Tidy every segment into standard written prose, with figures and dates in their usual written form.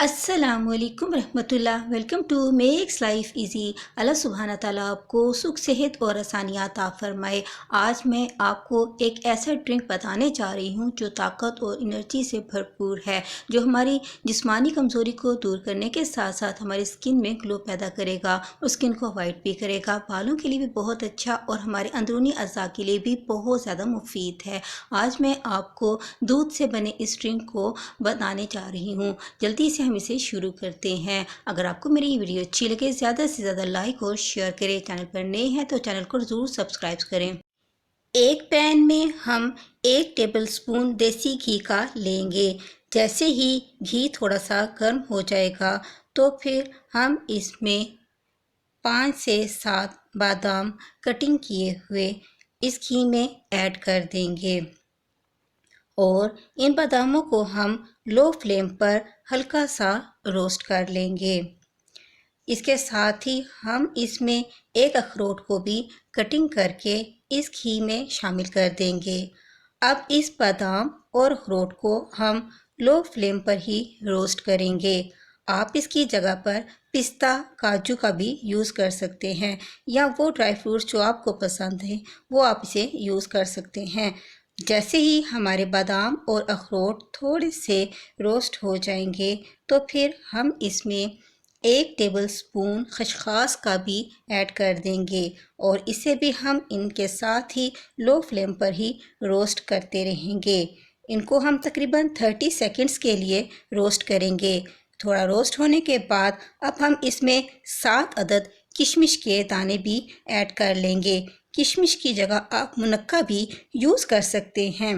अस्सलामुअलैकुम रहमतुल्लाह। Welcome to makes life easy. Allah सुब्हाना ताला आपको सुख सेहत और आसानियात अता फरमाए। आज मैं आपको एक ऐसा ड्रिंक बताने जा रही हूँ जो ताकत और एनर्जी से भरपूर है, जो हमारी जिस्मानी कमज़ोरी को दूर करने के साथ साथ हमारी स्किन में ग्लो पैदा करेगा और स्किन को वाइट भी करेगा। बालों के लिए भी बहुत अच्छा और हमारे अंदरूनी अज़ा के लिए भी बहुत ज़्यादा मुफीद है। आज मैं आपको दूध से बने इस ड्रिंक को बताने जा रही हूँ। जल्दी से हम इसे शुरू करते हैं। अगर आपको मेरी ये वीडियो अच्छी लगे ज़्यादा से ज़्यादा लाइक और शेयर करें। चैनल पर नए हैं तो चैनल को ज़रूर सब्सक्राइब करें। एक पैन में हम 1 टेबलस्पून देसी घी का लेंगे। जैसे ही घी थोड़ा सा गर्म हो जाएगा तो फिर हम इसमें 5 से 7 बादाम कटिंग किए हुए इस घी में ऐड कर देंगे और इन बादामों को हम लो फ्लेम पर हल्का सा रोस्ट कर लेंगे। इसके साथ ही हम इसमें एक अखरोट को भी कटिंग करके इस घी में शामिल कर देंगे। अब इस बादाम और अखरोट को हम लो फ्लेम पर ही रोस्ट करेंगे। आप इसकी जगह पर पिस्ता, काजू का भी यूज़ कर सकते हैं या वो ड्राई फ्रूट्स जो आपको पसंद है वो आप इसे यूज़ कर सकते हैं। जैसे ही हमारे बादाम और अखरोट थोड़े से रोस्ट हो जाएंगे तो फिर हम इसमें 1 टेबलस्पून खसखस का भी ऐड कर देंगे और इसे भी हम इनके साथ ही लो फ्लेम पर ही रोस्ट करते रहेंगे। इनको हम तकरीबन 30 सेकंड्स के लिए रोस्ट करेंगे। थोड़ा रोस्ट होने के बाद अब हम इसमें 7 अदद किशमिश के दाने भी ऐड कर लेंगे। किशमिश की जगह आप मुनक्का भी यूज़ कर सकते हैं।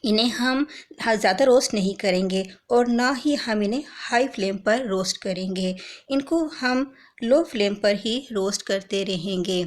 इन्हें हम ज़्यादा रोस्ट नहीं करेंगे और ना ही हम इन्हें हाई फ्लेम पर रोस्ट करेंगे। इनको हम लो फ्लेम पर ही रोस्ट करते रहेंगे।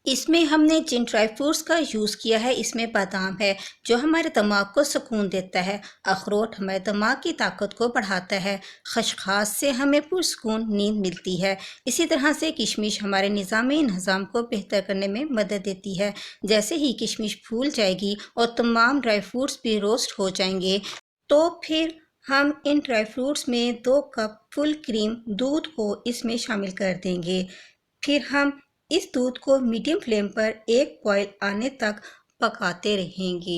इसमें हमने जिन ड्राई फ्रूट्स का यूज़ किया है इसमें बादाम है जो हमारे दिमाग को सुकून देता है, अखरोट हमारे दिमाग की ताकत को बढ़ाता है, खसखस से हमें पुरसकून नींद मिलती है। इसी तरह से किशमिश हमारे निज़ाम-ए निज़ाम को बेहतर करने में मदद देती है। जैसे ही किशमिश फूल जाएगी और तमाम ड्राई फ्रूट्स भी रोस्ट हो जाएंगे तो फिर हम इन ड्राई फ्रूट्स में 2 कप फुल क्रीम दूध को इसमें शामिल कर देंगे। फिर हम इस दूध को मीडियम फ्लेम पर एक बॉयल आने तक पकाते रहेंगे।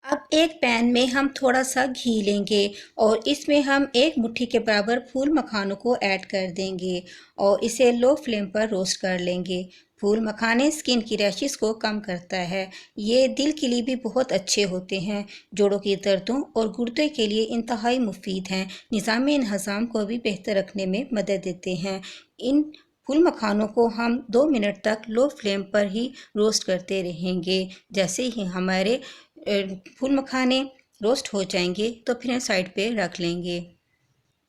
अब एक पैन में हम थोड़ा सा घी लेंगे और इसमें हम 1 मुट्ठी के बराबर फूल मखानों को ऐड कर देंगे और इसे लो फ्लेम पर रोस्ट कर लेंगे। फूल मखाने स्किन की रैशेस को कम करता है। ये दिल के लिए भी बहुत अच्छे होते हैं। जोड़ों की दर्दों और गुर्दे के लिए इंतहाई मुफीद हैं। निज़ाम-ए-हज़म को भी बेहतर रखने में मदद देते हैं। इन फूल मखानों को हम 2 मिनट तक लो फ्लेम पर ही रोस्ट करते रहेंगे। जैसे ही हमारे फूल मखाने रोस्ट हो जाएंगे तो फिर हम साइड पे रख लेंगे।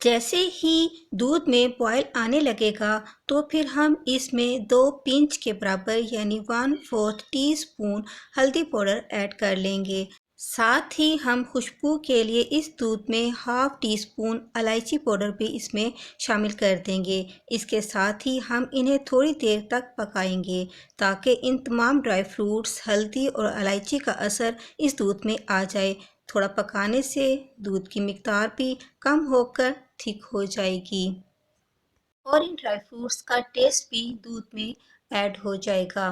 जैसे ही दूध में बॉयल आने लगेगा तो फिर हम इसमें 2 पिंच के बराबर यानी 1/4 टीस्पून हल्दी पाउडर ऐड कर लेंगे। साथ ही हम खुशबू के लिए इस दूध में हाफ टी स्पून इलायची पाउडर भी इसमें शामिल कर देंगे। इसके साथ ही हम इन्हें थोड़ी देर तक पकाएंगे ताकि इन तमाम ड्राई फ्रूट्स, हल्दी और इलायची का असर इस दूध में आ जाए। थोड़ा पकाने से दूध की मिकदार भी कम होकर थिक हो जाएगी और इन ड्राई फ्रूट्स का टेस्ट भी दूध में ऐड हो जाएगा।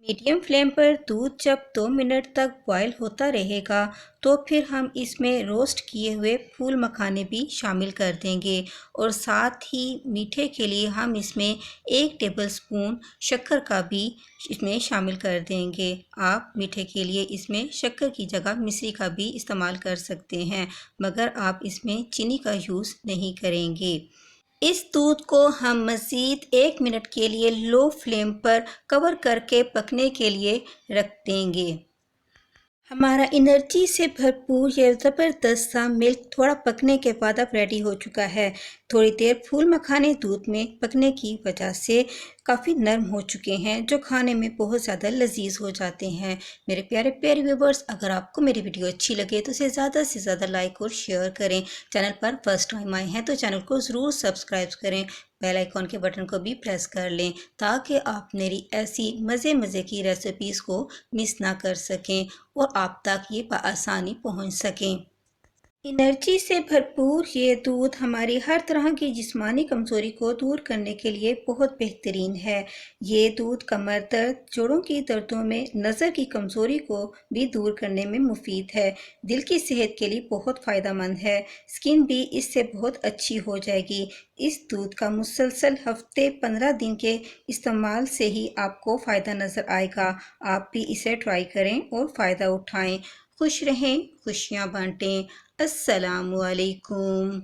मीडियम फ्लेम पर दूध जब 2 मिनट तक बॉयल होता रहेगा तो फिर हम इसमें रोस्ट किए हुए फूल मखाने भी शामिल कर देंगे और साथ ही मीठे के लिए हम इसमें 1 टेबलस्पून शक्कर का भी इसमें शामिल कर देंगे। आप मीठे के लिए इसमें शक्कर की जगह मिश्री का भी इस्तेमाल कर सकते हैं, मगर आप इसमें चीनी का यूज़ नहीं करेंगे। इस दूध को हम मज़ीद 1 मिनट के लिए लो फ्लेम पर कवर करके पकने के लिए रख देंगे। हमारा एनर्जी से भरपूर ये ज़बरदस्त सा मिल्क थोड़ा पकने के बाद अब रेडी हो चुका है। थोड़ी देर फूल मखाने दूध में पकने की वजह से काफ़ी नरम हो चुके हैं जो खाने में बहुत ज़्यादा लजीज हो जाते हैं। मेरे प्यारे प्यारे व्यूवर्स, अगर आपको मेरी वीडियो अच्छी लगे तो इसे ज़्यादा से ज़्यादा लाइक और शेयर करें। चैनल पर फर्स्ट टाइम आए हैं तो चैनल को ज़रूर सब्सक्राइब करें। बेल आइकॉन के बटन को भी प्रेस कर लें ताकि आप मेरी ऐसी मज़े की रेसिपीज़ को मिस ना कर सकें और आप तक ये बआसानी पहुंच सकें। एनर्जी से भरपूर ये दूध हमारी हर तरह की जिस्मानी कमज़ोरी को दूर करने के लिए बहुत बेहतरीन है। ये दूध कमर दर्द, जोड़ों की दर्दों में, नज़र की कमज़ोरी को भी दूर करने में मुफीद है। दिल की सेहत के लिए बहुत फ़ायदेमंद है। स्किन भी इससे बहुत अच्छी हो जाएगी। इस दूध का मुसलसल हफ्ते 15 दिन के इस्तेमाल से ही आपको फ़ायदा नज़र आएगा। आप भी इसे ट्राई करें और फ़ायदा उठाएं। खुश रहें, खुशियाँ बांटें। अस्सलामुअलैकुम।